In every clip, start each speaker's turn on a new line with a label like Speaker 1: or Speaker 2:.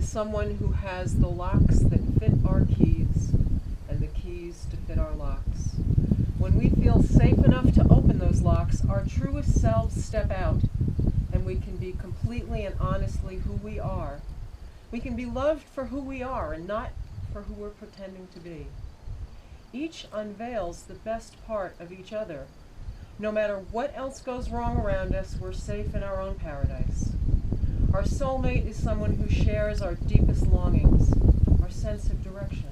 Speaker 1: Someone who has the locks that fit our keys and the keys to fit our locks. When we feel safe enough to open those locks, our truest selves step out and we can be completely and honestly who we are. We can be loved for who we are and not for who we're pretending to be. Each unveils the best part of each other. No matter what else goes wrong around us, we're safe in our own paradise. Our soulmate is someone who shares our deepest longings, our sense of direction.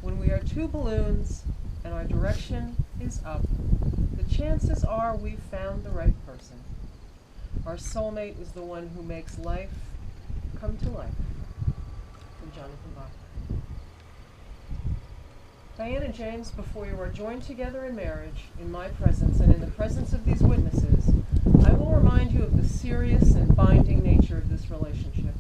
Speaker 1: When we are two balloons and our direction is up, the chances are we've found the right person. Our soulmate is the one who makes life come to life. From Jonathan Bach. Diane and James, before you are joined together in marriage, in my presence and in the presence of these witnesses, I will remind you of the serious and binding nature of this relationship.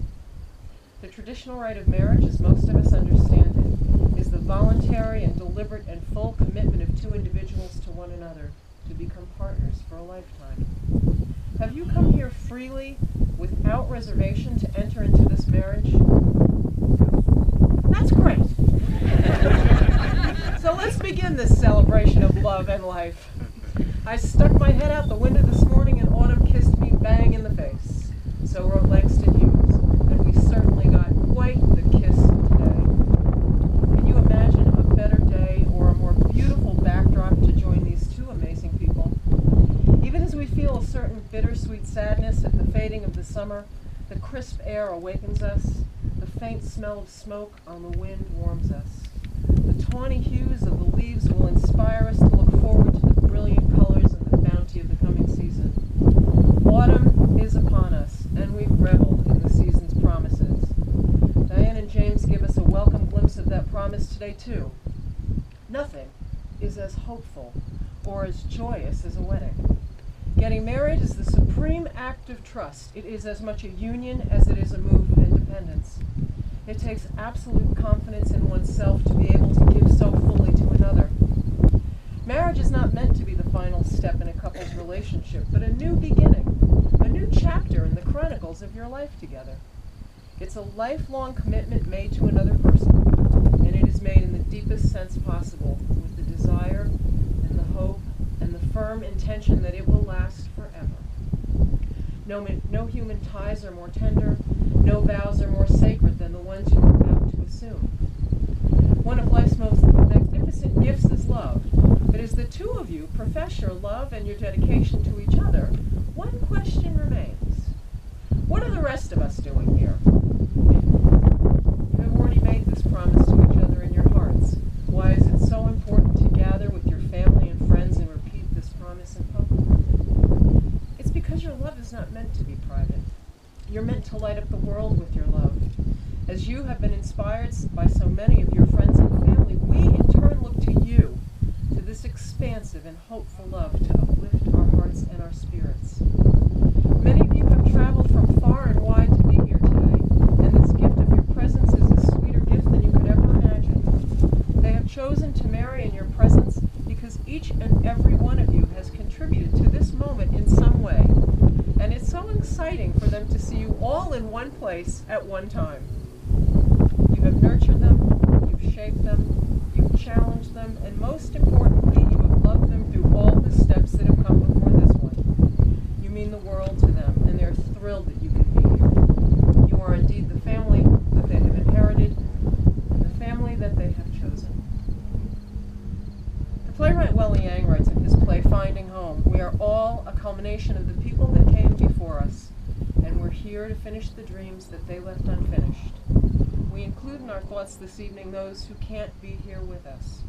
Speaker 1: The traditional rite of marriage, as most of us understand it, is the voluntary and deliberate and full commitment of two individuals to one another to become partners for a lifetime. Have you come here freely, without reservation, to enter into this marriage? That's great! So let's begin this celebration of love and life. I stuck my head out the window this morning and autumn kissed me bang in the face. So wrote Langston Hughes, and we certainly got quite the kiss today. Can you imagine a better day or a more beautiful backdrop to join these two amazing people? Even as we feel a certain bittersweet sadness at the fading of the summer, the crisp air awakens us, the faint smell of smoke on the wind warms us. The tawny hues of the leaves will inspire us to look forward to the brilliant colors and the bounty of the coming season. Autumn is upon us, and we've reveled in the season's promises. Diane and James give us a welcome glimpse of that promise today, too. Nothing is as hopeful or as joyous as a wedding. Getting married is the supreme act of trust. It is as much a union as it is a move of independence. It takes absolute confidence in oneself to be able to give so fully to another. Marriage is not meant to be the final step in a couple's relationship, but a new beginning, a new chapter in the chronicles of your life together. It's a lifelong commitment made to another person, and it is made in the deepest sense possible, with the desire and the hope and the firm intention that it will last forever. No human ties are more tender, no vows are more sacred than the ones you are about to assume. One of life's most magnificent gifts is love, but as the two of you profess your love and your dedication to each other, one question remains. What are the rest of us doing here? You have already made this promise to each other in your hearts. Why is it so important to gather with your family and friends and repeat this promise in public? It's because your love is not meant to be private. You're meant to light up the world with your love. As you have been inspired by so many of your friends and family, we in turn look to you, to this expansive and hopeful love to uplift our hearts and our spirits. Many of you have traveled from far and wide to be here today, and this gift of your presence is a sweeter gift than you could ever imagine. They have chosen to marry in your presence because each and every one of you has contributed to this moment in some way, and it's so exciting for them to see you all in one place at one time. You have nurtured them, you've shaped them, you've challenged them, and most importantly, you have loved them through all the steps that have come before this one. You mean the world to them, and they're thrilled that you can be here. You are indeed the family that they have inherited, and the family that they have chosen. The playwright Welly Yang writes in his play, Finding Home, we are all a culmination of the people that came before us, and we're here to finish the dreams that they left unfinished. We include in our thoughts this evening those who can't be here with us.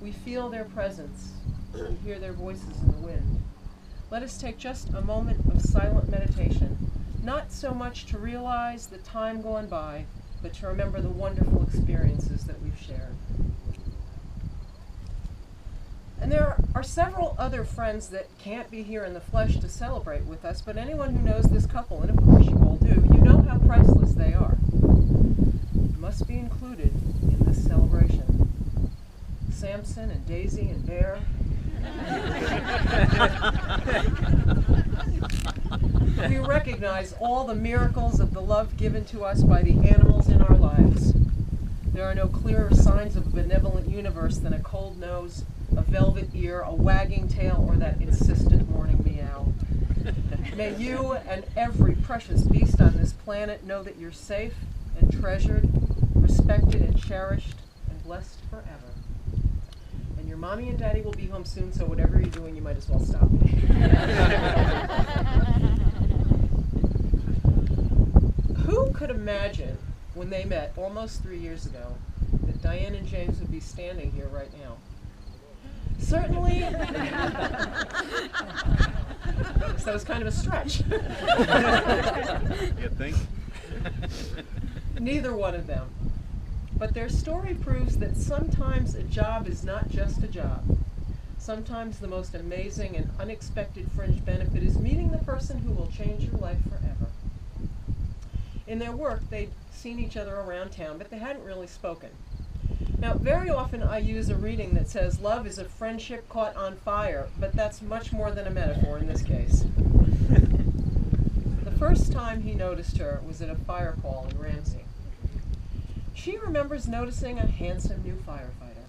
Speaker 1: We feel their presence. We hear their voices in the wind. Let us take just a moment of silent meditation, not so much to realize the time gone by, but to remember the wonderful experiences that we've shared. And there are several other friends that can't be here in the flesh to celebrate with us, but anyone who knows this couple, and of course you all do, you know how priceless they are. Must be included in this celebration. Samson and Daisy and Bear. We recognize all the miracles of the love given to us by the animals in our lives. There are no clearer signs of a benevolent universe than a cold nose, a velvet ear, a wagging tail, or that insistent morning meow. May you and every precious beast on this planet know that you're safe and treasured, respected and cherished, and blessed forever. And your mommy and daddy will be home soon, so whatever you're doing, you might as well stop. Who could imagine, when they met almost 3 years ago, that Diane and James would be standing here right now? Certainly, so that was kind of a stretch.
Speaker 2: You think?
Speaker 1: Neither one of them. But their story proves that sometimes a job is not just a job. Sometimes the most amazing and unexpected fringe benefit is meeting the person who will change your life forever. In their work, they'd seen each other around town, but they hadn't really spoken. Now, very often I use a reading that says, love is a friendship caught on fire, but that's much more than a metaphor in this case. The first time he noticed her was at a fire call in Ramsey. She remembers noticing a handsome new firefighter.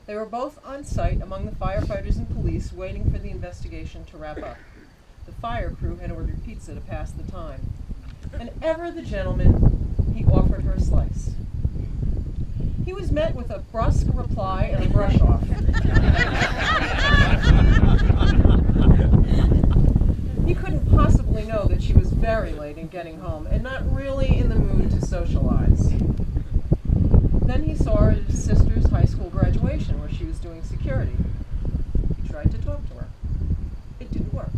Speaker 1: They were both on site among the firefighters and police waiting for the investigation to wrap up. The fire crew had ordered pizza to pass the time. And ever the gentleman, he offered her a slice. He was met with a brusque reply and a brush off. He couldn't possibly know that she was very late in getting home and not really in the mood to socialize. Then he saw her at his sister's high school graduation where she was doing security. He tried to talk to her. It didn't work.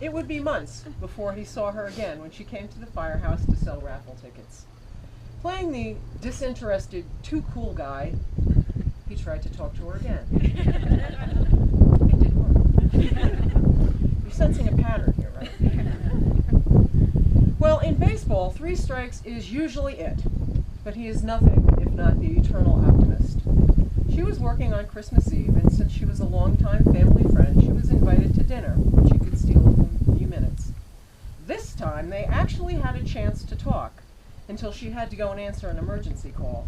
Speaker 1: It would be months before he saw her again when she came to the firehouse to sell raffle tickets. Playing the disinterested, too cool guy, He tried to talk to her again. It didn't work. You're sensing a pattern here, right? Well, in baseball, 3 strikes is usually it. But he is nothing if not the eternal optimist. She was working on Christmas Eve, and since she was a longtime family friend, she was invited to dinner, which she could steal in a few minutes. This time, they actually had a chance to talk, until she had to go and answer an emergency call.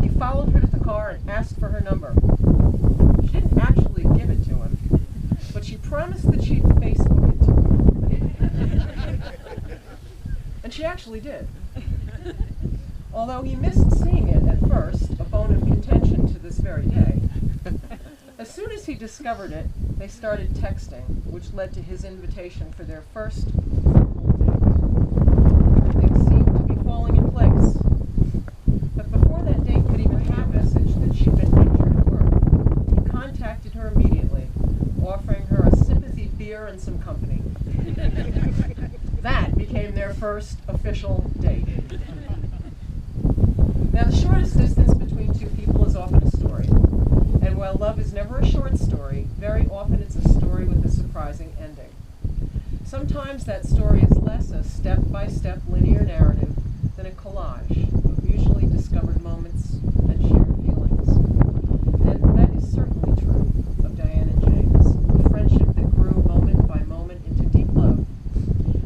Speaker 1: He followed her to the car and asked for her number. She didn't actually give it to him, but she promised that she'd Facebook it to him. And she actually did. Although he missed seeing it at first, a bone of contention to this very day. As soon as he discovered it, they started texting, which led to his invitation for their first formal date. Things seemed to be falling in place. But before that date could even have a message that she'd been injured at work, he contacted her immediately, offering her a sympathy beer and some company. That became their first official date. Now, the shortest distance between two people is often a story. And while love is never a short story, very often it's a story with a surprising ending. Sometimes that story is less a step-by-step linear narrative than a collage of mutually discovered moments and shared feelings. And that is certainly true of Diane and James, a friendship that grew moment by moment into deep love.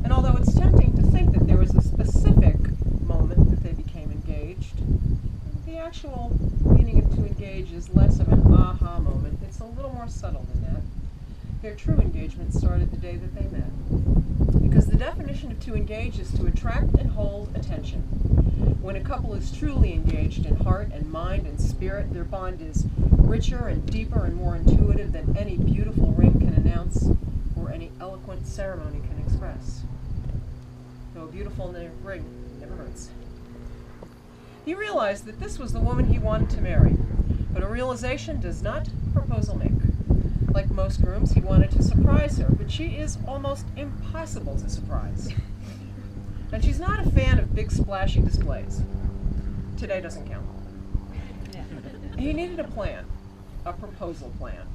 Speaker 1: And although it's tempting to think that there was a specific moment that they became engaged, the actual meaning of to engage is less of an aha moment. It's a little more subtle than that. Their true engagement started the day that they met. Because the definition of to engage is to attract and hold attention. When a couple is truly engaged in heart and mind and spirit, their bond is richer and deeper and more intuitive than any beautiful ring can announce or any eloquent ceremony can express. Though a beautiful ring never hurts. He realized that this was the woman he wanted to marry, but a realization does not proposal make. Like most grooms, he wanted to surprise her, but she is almost impossible to surprise. And she's not a fan of big splashy displays. Today doesn't count. He needed a plan, a proposal plan.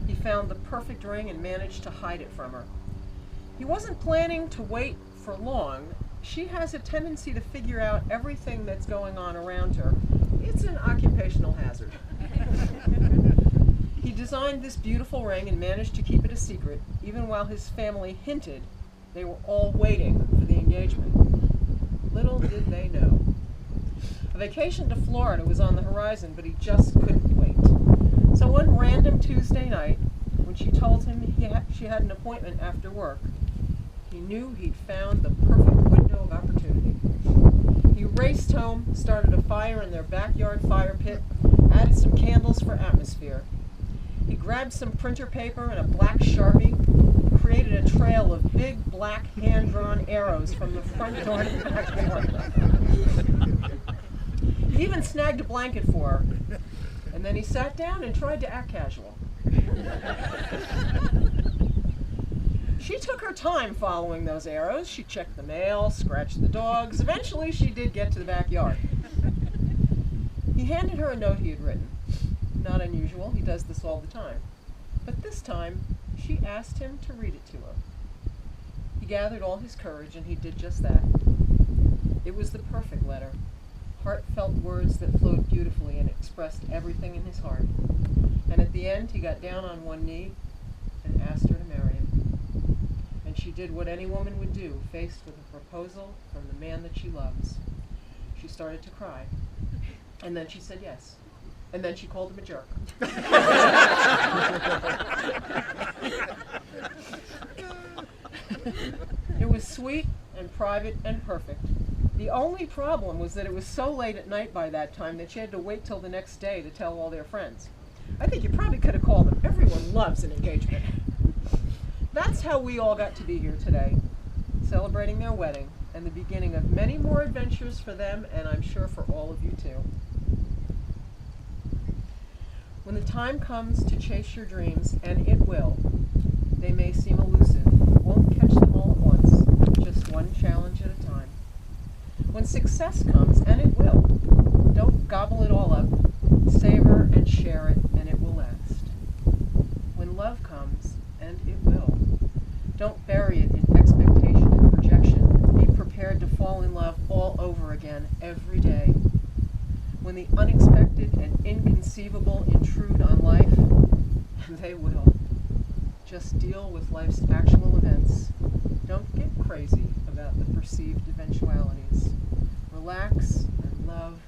Speaker 1: He found the perfect ring and managed to hide it from her. He wasn't planning to wait for long. She has a tendency to figure out everything that's going on around her. It's an occupational hazard. He designed this beautiful ring and managed to keep it a secret, even while his family hinted they were all waiting for the engagement. Little did they know. A vacation to Florida was on the horizon, but he just couldn't wait. So one random Tuesday night, when she told him she had an appointment after work, he knew he'd found the perfect window of opportunity. He raced home, started a fire in their backyard fire pit, added some candles for atmosphere. He grabbed some printer paper and a black Sharpie, created a trail of big black hand-drawn arrows from the front door to the backyard. He even snagged a blanket for her, and then he sat down and tried to act casual. She took her time following those arrows. She checked the mail, scratched the dogs. Eventually, she did get to the backyard. He handed her a note he had written. Not unusual, he does this all the time. But this time, she asked him to read it to her. He gathered all his courage, and he did just that. It was the perfect letter. Heartfelt words that flowed beautifully and expressed everything in his heart. And at the end, he got down on one knee and asked her to marry him. And she did what any woman would do, faced with a proposal from the man that she loves. She started to cry. And then she said yes. And then she called him a jerk. It was sweet and private and perfect. The only problem was that it was so late at night by that time that she had to wait till the next day to tell all their friends. I think you probably could have called them. Everyone loves an engagement. That's how we all got to be here today, celebrating their wedding and the beginning of many more adventures for them, and I'm sure for all of you too. When the time comes to chase your dreams, and it will, they may seem elusive. You won't catch them all at once, just one challenge at a time. When success comes, and it will, don't gobble it all up. Savor and share period in expectation and projection. Be prepared to fall in love all over again every day. When the unexpected and inconceivable intrude on life, and they will, just deal with life's actual events. Don't get crazy about the perceived eventualities. Relax and love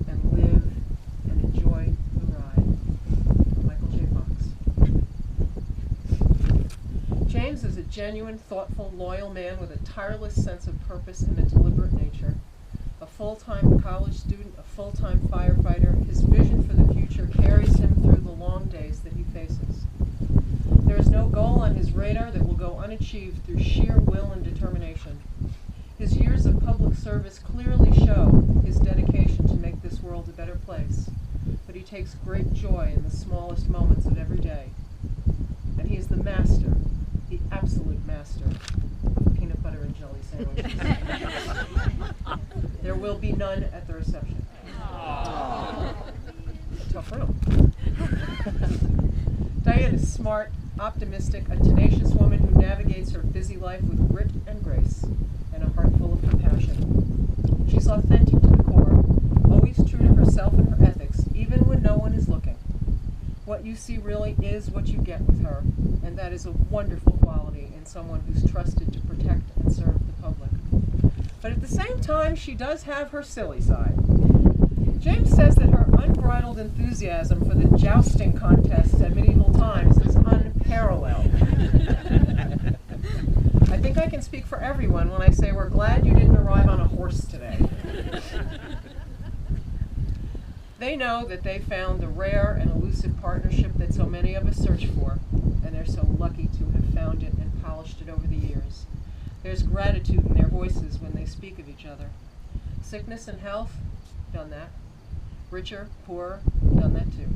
Speaker 1: and live and enjoy the ride. Michael J. Fox. James is a genuine, thoughtful, loyal man with a tireless sense of purpose and a deliberate nature. A full-time college student, a full-time firefighter, his vision for the future carries him through the long days that he faces. There is no goal on his radar that will go unachieved through sheer will and determination. His years of public service clearly show his dedication to make this world a better place, but he takes great joy in the smallest moments of every day. And he is the master, the absolute master of peanut butter and jelly sandwiches. There will be none at the reception. Tough room. Diane is smart, optimistic, a tenacious woman who navigates her busy life with grit and grace and a heart full of compassion. She's authentic to the core, always true to herself and her ethics, even when no one is looking. What you see really is what you get with her, and that is a wonderful quality in someone who's trusted to protect and serve the public. But at the same time, she does have her silly side. James says that her unbridled enthusiasm for the jousting contests at medieval times is unparalleled. I think I can speak for everyone when I say we're glad you didn't arrive on a horse today. They know that they found the rare and elusive partnership that so many of us search for, and they're so lucky to have found it and polished it over the years. There's gratitude in their voices when they speak of each other. Sickness and health, done that. Richer, poorer, done that too.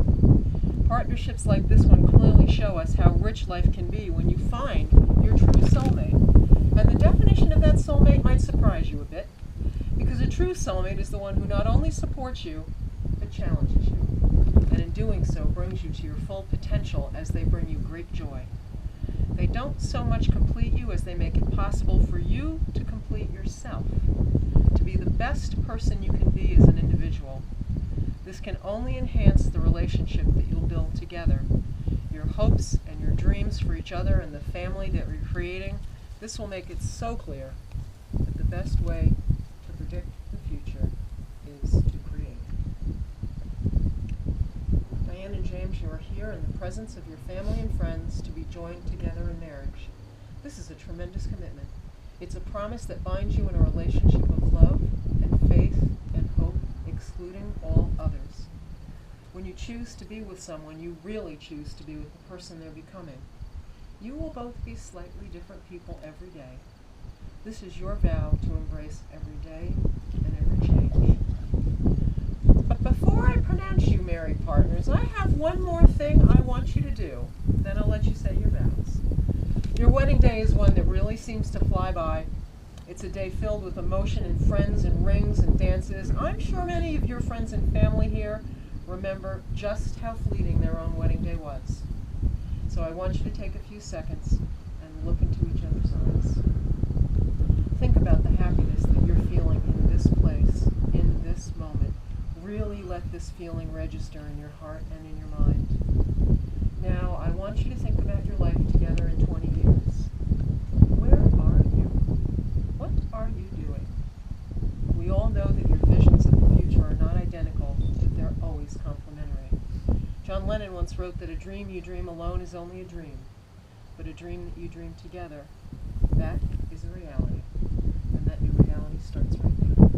Speaker 1: Partnerships like this one clearly show us how rich life can be when you find your true soulmate. And the definition of that soulmate might surprise you a bit, because a true soulmate is the one who not only supports you, but challenges you. And in doing so, brings you to your full potential as they bring you great joy. They don't so much complete you as they make it possible for you to complete yourself, to be the best person you can be as an individual. This can only enhance the relationship that you'll build together. Your hopes and your dreams for each other and the family that you're creating, this will make it so clear that the best way to predict the future is to create. Diane and James, you are here in the presence of your family and friends to be joined together in marriage. This is a tremendous commitment. It's a promise that binds you in a relationship of love and faith and hope, excluding all others. When you choose to be with someone, you really choose to be with the person they're becoming. You will both be slightly different people every day. This is your vow to embrace every day and every change. But before I pronounce you married partners, I have one more thing I want you to do. Then I'll let you say your vows. Your wedding day is one that really seems to fly by. It's a day filled with emotion and friends and rings and dances. I'm sure many of your friends and family here remember just how fleeting their own wedding day was. So I want you to take a few seconds and look into each other's eyes. Think about the happiness that you're feeling in this place, in this moment. Really let this feeling register in your heart and in your mind. Now, I want you to think about your life together in 20 years. Where are you? What are you doing? We all know that your visions of the future are not identical, but they're always complementary. John Lennon once wrote that a dream you dream alone is only a dream, but a dream that you dream together, that is a reality. And that new reality starts right now.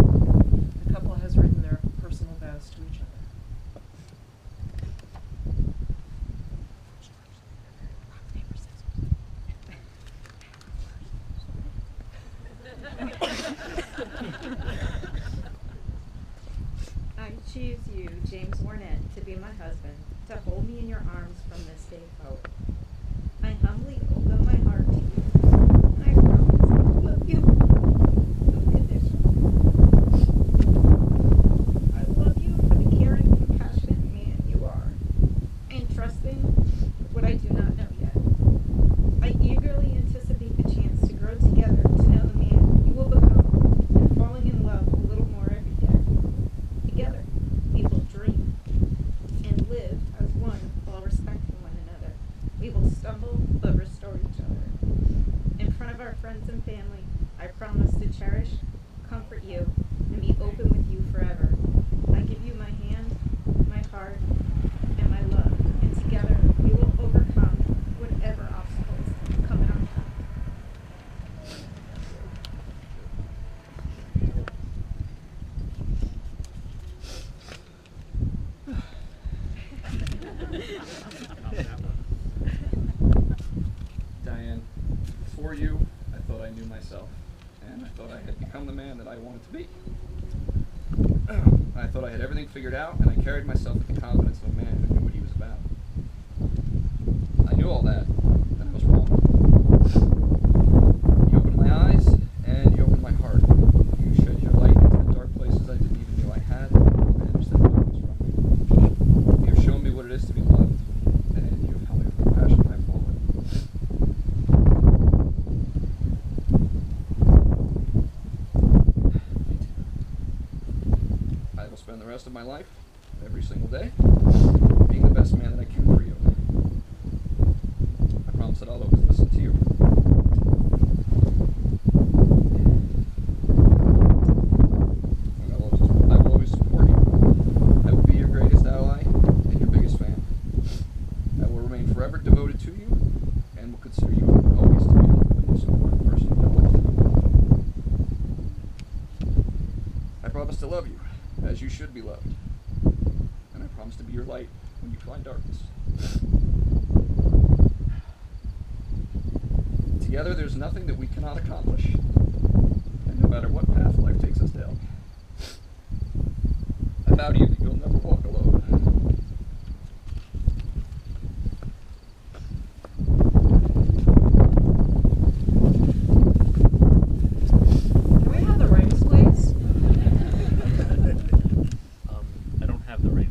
Speaker 1: The couple has written their personal vows to each other.
Speaker 2: I choose you, James Warnett, to be my husband, to hold me in your arms from this day forward. I humbly open my heart to you. I promise to love you unconditionally. I love you for the caring, compassionate man you are, and trusting what I do not know yet. I eagerly anticipate the chance to friends and family, I promise to cherish, comfort you, and be open with you forever. I give you my hand, my heart, and my love, and together we will overcome whatever obstacles come in our path.
Speaker 3: Diane, before you, I thought I knew myself, and I thought I had become the man that I wanted to be. I thought I had everything figured out, and I carried myself with the confidence of a man who knew what he was about. I knew all that, and I was wrong. You opened my eyes, and you opened my heart. You shed your light into the dark places I didn't even know I had, and banished that darkness from me. You have shown me what it is to be loved, and you have helped me with the passion I've fallen. I will spend the rest of my life, every single day, being the best man that I can for you. I promise that I'll always listen to you. And I will always support you. I will be your greatest ally and your biggest fan. I will remain forever devoted to you and will consider you always to be the most important person in my life. I promise to love you as you should be loved. And I promise to be your light when you find darkness. Together, there's nothing that we cannot accomplish. And no matter what path life takes us down, I vow to you that you'll never walk alone.
Speaker 1: Can we have the rings, please?
Speaker 4: I don't have the ring.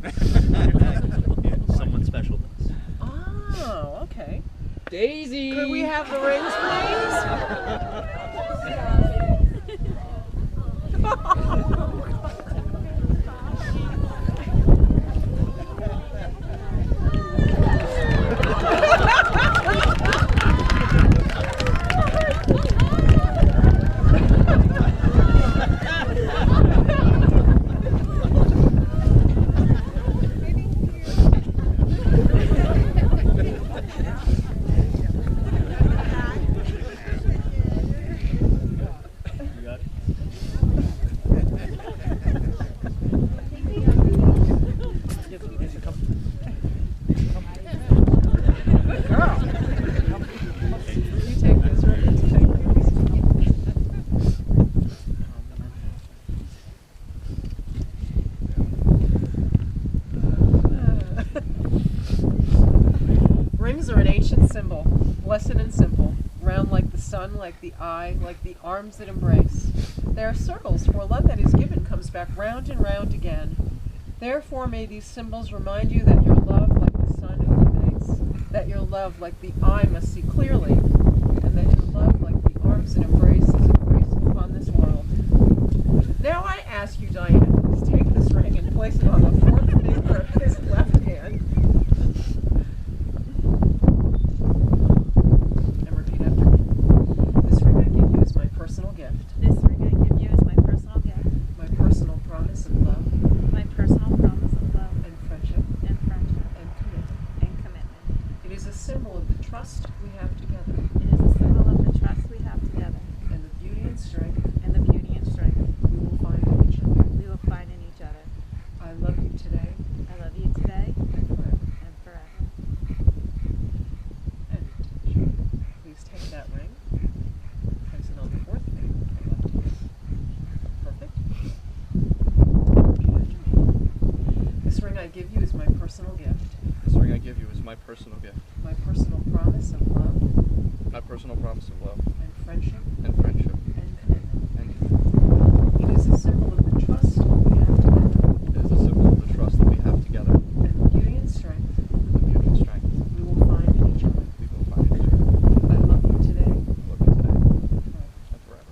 Speaker 4: Someone special does.
Speaker 1: Oh, okay.
Speaker 4: Daisy!
Speaker 1: Could we have the rings,
Speaker 4: You got it? Daisy, come.
Speaker 1: Girl. You take this, right? You take this. Rings are an ancient symbol, blessed and simple, round like the sun, like the eye, like the arms that embrace. They are circles, for love that is given comes back round and round again. Therefore may these symbols remind you that your love, like the sun, illuminates, that your love, like the eye, must see clearly, and that your love, like the arms that embrace, is a grace upon this world. Now I ask you, Diane, please take this ring and place it on the fourth finger of his left hand. And repeat after me. This ring I give you is my personal gift,
Speaker 2: This ring I give you is my personal gift,
Speaker 1: my personal promise of love
Speaker 2: my personal promise of love
Speaker 1: and friendship
Speaker 2: and friendship
Speaker 1: and commitment.
Speaker 2: and commitment.
Speaker 1: It is a symbol of the trust we have together
Speaker 2: It is a symbol of the trust we have together
Speaker 1: and the beauty and strength
Speaker 2: and the beauty and strength
Speaker 1: we will find in each other.
Speaker 2: we will find in each other.
Speaker 1: I love you today
Speaker 2: I love you today
Speaker 1: and forever.
Speaker 2: and forever.
Speaker 1: And please take that ring, place it on the fourth finger of your left hand. Perfect. Repeat after me. This ring I give you is my personal gift,
Speaker 3: This ring I give you is my personal gift,
Speaker 1: my personal promise of love
Speaker 3: my personal promise of love
Speaker 1: and friendship
Speaker 3: and friendship
Speaker 1: and commitment.
Speaker 3: and
Speaker 1: It is a symbol of the trust we have together
Speaker 3: it is a symbol of the trust that we have together
Speaker 1: and the beauty and strength
Speaker 3: and the beauty and strength
Speaker 1: we will find in each other.
Speaker 3: we will find in each other.
Speaker 1: I love you today
Speaker 3: Love you today
Speaker 1: and forever.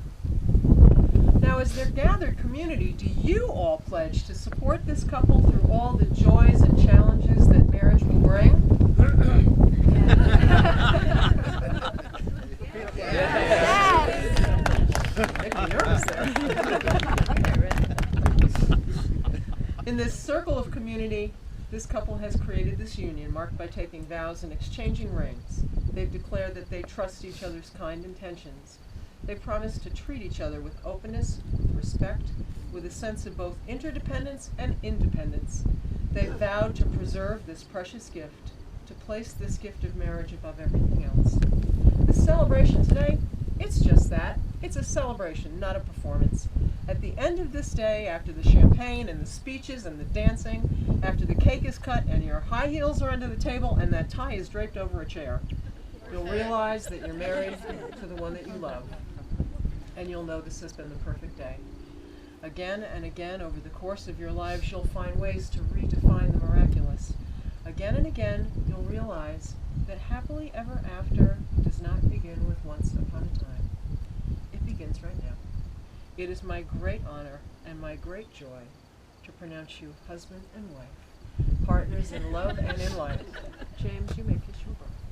Speaker 3: and forever.
Speaker 1: Now, as their gathered community, do you all pledge to support this couple through all the joys and challenges that marriage will bring?
Speaker 2: Yes.
Speaker 1: was there. In this circle of community, this couple has created this union marked by taking vows and exchanging rings. They've declared that they trust each other's kind intentions. They promise to treat each other with openness, with respect, with a sense of both interdependence and independence. They've vowed to preserve this precious gift, to place this gift of marriage above everything else. The celebration today, it's just that. It's a celebration, not a performance. At the end of this day, after the champagne and the speeches and the dancing, after the cake is cut and your high heels are under the table and that tie is draped over a chair, you'll realize that you're married to the one that you love. And you'll know this has been the perfect day. Again and again, over the course of your lives, you'll find ways to redefine the miraculous. Again and again, you'll realize that happily ever after does not begin with once upon a time. It begins right now. It is my great honor and my great joy to pronounce you husband and wife, partners in love and in life. James, you may kiss your bride.